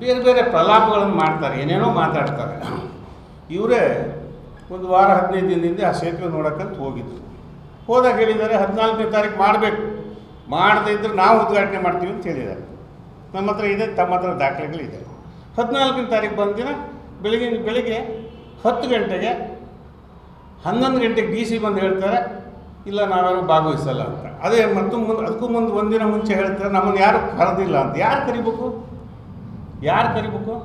ಬೇರೆ ಬೇರೆ ಪ್ರಲಾಪಗಳನ್ನು ಮಾಡ್ತಾರೆ, ಏನೇನೋ ಮಾತಾಡ್ತಾರೆ. ಇವರೇ ಒಂದು ವಾರ 15 ದಿನದಿಂದ ಆ ಸೇತುವೆ ನೋಡೋಕ್ಕಂತ ಹೋಗಿದ್ರು. ಹೋದಾಗ ಹೇಳಿದ್ದಾರೆ 14ನೇ ತಾರೀಕು ಮಾಡಬೇಕು, ಮಾಡದೇ ಇದ್ದರೆ ನಾವು ಉದ್ಘಾಟನೆ ಮಾಡ್ತೀವಿ ಅಂತ ಹೇಳಿದ್ದಾರೆ. ನಮ್ಮ ಹತ್ರ ಇದೆ, ತಮ್ಮ ಹತ್ರ ದಾಖಲೆಗಳಿದೆ. 14ನೇ ತಾರೀಕು ಬಂದ ದಿನ ಬೆಳಿಗ್ಗೆ 10 ಗಂಟೆಗೆ 11 ಗಂಟೆಗೆ DC ಬಂದು ಹೇಳ್ತಾರೆ ಇಲ್ಲ ನಾವ್ಯಾರು ಭಾಗವಹಿಸಲ್ಲ ಅಂತ. ಅದೇ ಮತ್ತು ಅದಕ್ಕೂ ಮುಂದೆ ಒಂದಿನ ಮುಂಚೆ ಹೇಳ್ತಾರೆ ನಮ್ಮನ್ನು ಯಾರು ಕರೆದಿಲ್ಲ ಅಂತ. ಯಾರು ಕರಿಬೇಕು?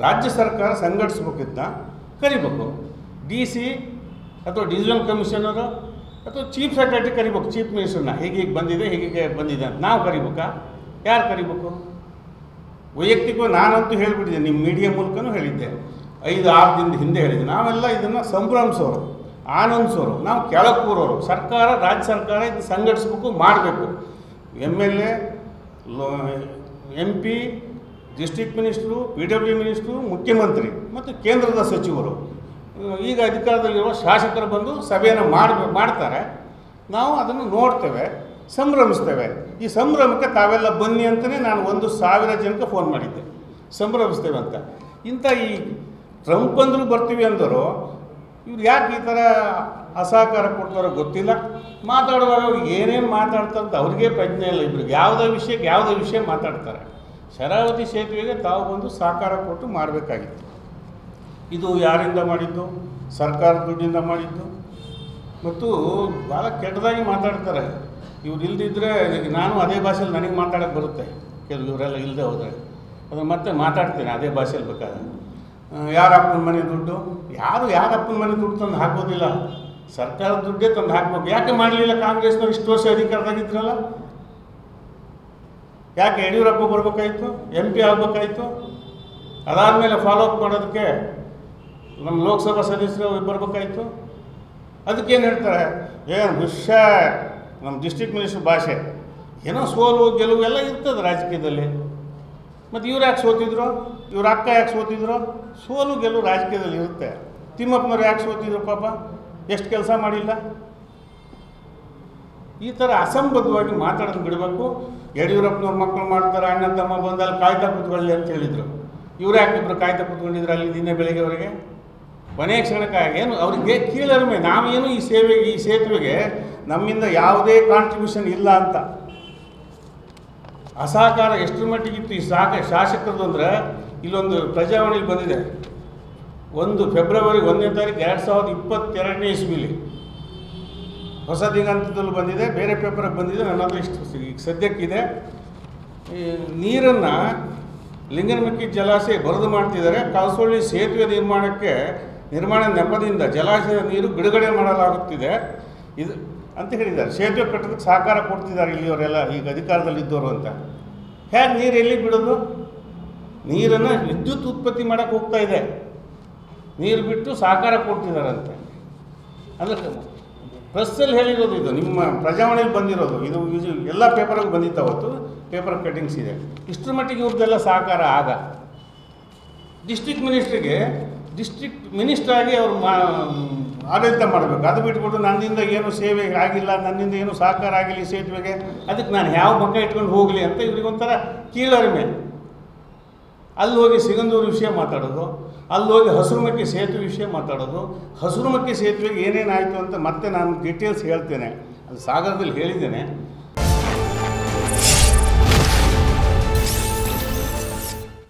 ರಾಜ್ಯ ಸರ್ಕಾರ ಸಂಘಟಿಸ್ಬೇಕಿದ್ದ ಕರಿಬೇಕು. DC ಅಥವಾ ಡಿವಿಷನಲ್ ಕಮಿಷನರು ಅಥವಾ ಚೀಫ್ ಸೆಕ್ರೆಟರಿ ಕರಿಬೇಕು, ಚೀಫ್ ಮಿನಿಸ್ಟರ್ನ. ಹೀಗೆ ಬಂದಿದೆ ಅಂತ ನಾವು ಕರಿಬೇಕಾ? ಯಾರು ಕರಿಬೇಕು? ವೈಯಕ್ತಿಕವಾಗಿ ನಾನಂತೂ ಹೇಳಿಬಿಟ್ಟಿದ್ದೆ, ನಿಮ್ಮ ಮೀಡಿಯಾ ಮೂಲಕನೂ ಹೇಳಿದ್ದೆ, 5-6 ದಿನದ ಹಿಂದೆ ಹೇಳಿದ್ದೆ. ನಾವೆಲ್ಲ ಇದನ್ನು ಸಂಭ್ರಮಿಸೋರು, ಆನಂದಿಸೋರು, ನಾವು ಕೆಳಗೆ ಕೂರೋರು. ಸರ್ಕಾರ, ರಾಜ್ಯ ಸರ್ಕಾರ ಇದು ಸಂಘಟಿಸ್ಬೇಕು, ಮಾಡಬೇಕು. MLA, MP, district minister, PW minister, ಮುಖ್ಯಮಂತ್ರಿ ಮತ್ತು ಕೇಂದ್ರದ ಸಚಿವರು, ಈಗ ಅಧಿಕಾರದಲ್ಲಿರುವ ಶಾಸಕರು ಬಂದು ಸಭೆಯನ್ನು ಮಾಡ್ತಾರೆ. ನಾವು ಅದನ್ನು ನೋಡ್ತೇವೆ, ಸಂಭ್ರಮಿಸ್ತೇವೆ. ಈ ಸಂಭ್ರಮಕ್ಕೆ ತಾವೆಲ್ಲ ಬನ್ನಿ ಅಂತಲೇ ನಾನು 1,000 ಜನಕ್ಕೆ ಫೋನ್ ಮಾಡಿದ್ದೆ, ಸಂಭ್ರಮಿಸ್ತೇವೆ ಅಂತ. ಇಂಥ ಈ ಟ್ರಂಪ್ ಅಂದರೂ ಬರ್ತೀವಿ ಅಂದರು, ಇವ್ರು ಯಾಕೆ ಈ ಥರ ಅಸಹಕಾರ ಕೊಡ್ತಾರೋ ಗೊತ್ತಿಲ್ಲ. ಮಾತಾಡುವಾಗ ಏನೇನು ಮಾತಾಡ್ತಾರೆ ಅಂತ ಅವ್ರಿಗೆ ಪ್ರಜ್ಞೆ ಇಲ್ಲ. ಇಬ್ರಿಗೆ ಯಾವುದೇ ವಿಷಯ ಮಾತಾಡ್ತಾರೆ. ಶರಾವತಿ ಸೇತುವೆಗೆ ತಾವು ಬಂದು ಸಹಕಾರ ಕೊಟ್ಟು ಮಾಡಬೇಕಾಗಿತ್ತು. ಇದು ಯಾರಿಂದ ಮಾಡಿದ್ದು? ಸರ್ಕಾರದ ದುಡ್ಡಿಂದ ಮಾಡಿದ್ದು. ಮತ್ತು ಭಾಳ ಕೆಟ್ಟದಾಗಿ ಮಾತಾಡ್ತಾರೆ. ಇವ್ರು ಇಲ್ದಿದ್ದರೆ ನಾನು ಅದೇ ಭಾಷೆಯಲ್ಲಿ ನನಗೆ ಮಾತಾಡೋಕ್ಕೆ ಬರುತ್ತೆ, ಇವರೆಲ್ಲ ಇಲ್ಲದೆ ಹೋದರೆ ಅದನ್ನು ಮತ್ತೆ ಮಾತಾಡ್ತೇನೆ ಅದೇ ಭಾಷೆಯಲ್ಲಿ ಬೇಕಾದ್ರೆ. ಯಾರಪ್ಪನ ಮನೆ ದುಡ್ಡು? ಯಾರಪ್ಪನ ಮನೆ ದುಡ್ಡು ತಂದು ಹಾಕೋದಿಲ್ಲ, ಸರ್ಕಾರದ ದುಡ್ಡೇ ತಂದು ಹಾಕ್ಬೇಕು. ಯಾಕೆ ಮಾಡಲಿಲ್ಲ ಕಾಂಗ್ರೆಸ್ನವ್ರು? ಇಷ್ಟು ವರ್ಷ ಅಧಿಕಾರದಾಗಿದ್ರಲ್ಲ, ಯಾಕೆ ಯಡಿಯೂರಪ್ಪ ಬರಬೇಕಾಯ್ತು, MP ಆಗಬೇಕಾಯ್ತು? ಅದಾದಮೇಲೆ ಫಾಲೋಅಪ್ ಮಾಡೋದಕ್ಕೆ ನಮ್ಮ ಲೋಕಸಭಾ ಸದಸ್ಯರು ಬರಬೇಕಾಯ್ತು. ಅದಕ್ಕೇನು ಹೇಳ್ತಾರೆ, ನಮ್ಮ ಡಿಸ್ಟ್ರಿಕ್ಟ್ ಮಿನಿಸ್ಟರ್ ಭಾಷೆ, ಏನೋ ಸೋಲು ಗೆಲುವು ಎಲ್ಲ ಇರ್ತದೆ ರಾಜಕೀಯದಲ್ಲಿ. ಮತ್ತು ಇವ್ರು ಯಾಕೆ ಸೋತಿದ್ರು? ಇವ್ರ ಅಕ್ಕ ಯಾಕೆ ಸೋತಿದ್ರು? ಸೋಲು ಗೆಲುವು ರಾಜಕೀಯದಲ್ಲಿ ಇರುತ್ತೆ. ತಿಮ್ಮಪ್ಪನವ್ರು ಯಾಕೆ ಸೋತಿದ್ರು? ಪಾಪ ಎಷ್ಟು ಕೆಲಸ ಮಾಡಿಲ್ಲ. ಈ ಥರ ಅಸಂಬದ್ಧವಾಗಿ ಮಾತಾಡೋದು ಬಿಡಬೇಕು. ಯಡಿಯೂರಪ್ಪನವ್ರ ಮಕ್ಕಳು ಮಾಡ್ತಾರೆ, ಅಣ್ಣ ತಮ್ಮ ಬಂದಲ್ಲಿ ಕಾಯ್ತಾ ಕೂತ್ಕೊಳ್ಳಿ ಅಂತ ಹೇಳಿದರು. ಇವ್ರು ಯಾಕಿಬ್ರು ಕಾಯ್ತಾ ಕೂತ್ಕೊಂಡಿದ್ರು ಅಲ್ಲಿ ದಿನ ಬೆಳಗ್ಗೆವರೆಗೆ? ಕೊನೆಯ ಕ್ಷಣಕ್ಕೆ ಏನು ಅವ್ರಿಗೆ ಕೀಳರಿಮೆ, ನಾವೇನು ಈ ಸೇತುವೆಗೆ ನಮ್ಮಿಂದ ಯಾವುದೇ ಕಾಂಟ್ರಿಬ್ಯೂಷನ್ ಇಲ್ಲ ಅಂತ. ಅಸಹಕಾರ ಎಷ್ಟರ ಮಟ್ಟಿಗಿತ್ತು ಈ ಶಾಸಕರದು ಅಂದರೆ, ಇಲ್ಲೊಂದು ಪ್ರಜಾವಾಣಿಲಿ ಬಂದಿದೆ, 1 ಫೆಬ್ರವರಿ 1ನೇ ತಾರೀಕು 2022ನೇ ಇಸ್ವಿಲಿ ಹೊಸ ದಿಗಂತದಲ್ಲೂ ಬಂದಿದೆ, ಬೇರೆ ಪೇಪರಿಗೆ ಬಂದಿದೆ, ನನ್ನ ಹತ್ರ ಇಷ್ಟು ಈಗ ಸದ್ಯಕ್ಕಿದೆ. ನೀರನ್ನು ಲಿಂಗನಮಕ್ಕಿ ಜಲಾಶಯ ಬರದು ಮಾಡ್ತಿದ್ದಾರೆ. ಕಾಸರಳ್ಳಿ ಸೇತುವೆ ನಿರ್ಮಾಣ ನೆಪದಿಂದ ಜಲಾಶಯದ ನೀರು ಬಿಡುಗಡೆ ಮಾಡಲಾಗುತ್ತಿದೆ ಇದು ಅಂತ ಹೇಳಿದ್ದಾರೆ. ಸೇತುವೆ ಕಟ್ಟೋದಕ್ಕೆ ಸಹಕಾರ ಕೊಡ್ತಿದ್ದಾರೆ ಇಲ್ಲಿಯವರೆಲ್ಲ, ಈಗ ಅಧಿಕಾರದಲ್ಲಿದ್ದವರು ಅಂತ. ಹೇಗೆ ನೀರು ಎಲ್ಲಿ ಬಿಡೋದು? ನೀರನ್ನು ವಿದ್ಯುತ್ ಉತ್ಪತ್ತಿ ಮಾಡೋಕ್ಕೆ ಹೋಗ್ತಾ ಇದೆ, ನೀರು ಬಿಟ್ಟು ಸಹಕಾರ ಕೊಡ್ತಿದ್ದಾರಂತೆ. ಅಂದರೆ ಪ್ರೆಸ್ಸಲ್ಲಿ ಹೇಳಿರೋದು, ಇದು ನಿಮ್ಮ ಪ್ರಜಾವಾಣಿಯಲ್ಲಿ ಬಂದಿರೋದು, ಇದು ಎಲ್ಲ ಪೇಪರ್ಗೆ ಬಂದಿತ್ತು. ಅವತ್ತು ಪೇಪರ್ ಕಟ್ಟಿಂಗ್ಸ್ ಇದೆ. ಇಷ್ಟರ ಮಟ್ಟಿಗೆ ಇವ್ರದ್ದೆಲ್ಲ ಸಹಕಾರ ಆಗ ಡಿಸ್ಟ್ರಿಕ್ಟ್ ಮಿನಿಸ್ಟರ್ ಆಗಿ ಅವರು ಆಡಳಿತ ಮಾಡಬೇಕು. ಅದು ಬಿಟ್ಬಿಟ್ಟು ನನ್ನಿಂದ ಏನು ಸೇವೆ ಆಗಿಲ್ಲ, ನನ್ನಿಂದ ಏನು ಸಹಕಾರ ಆಗಿಲ್ಲ ಈ ಸೇತುವೆಗೆ, ಅದಕ್ಕೆ ನಾನು ಯಾವ ಮಕ್ಕ ಇಟ್ಕೊಂಡು ಹೋಗಲಿ ಅಂತ ಇವ್ರಿಗೊಂಥರ ಕೀಳರಿಮೆ. ಅಲ್ಲಿ ಹೋಗಿ ಸಿಗಂದೂರು ವಿಷಯ ಮಾತಾಡೋದು, ಅಲ್ಲಿ ಹೋಗಿ ಹಸಿರುಮಕ್ಕಿ ಸೇತುವೆ ವಿಷಯ ಮಾತಾಡೋದು. ಹಸಿರುಮಕ್ಕಿ ಸೇತುವೆಗೆ ಏನೇನಾಯಿತು ಅಂತ ಮತ್ತೆ ನಾನು ಡೀಟೇಲ್ಸ್ ಹೇಳ್ತೇನೆ, ಅದು ಸಾಗರದಲ್ಲಿ ಹೇಳಿದ್ದೇನೆ.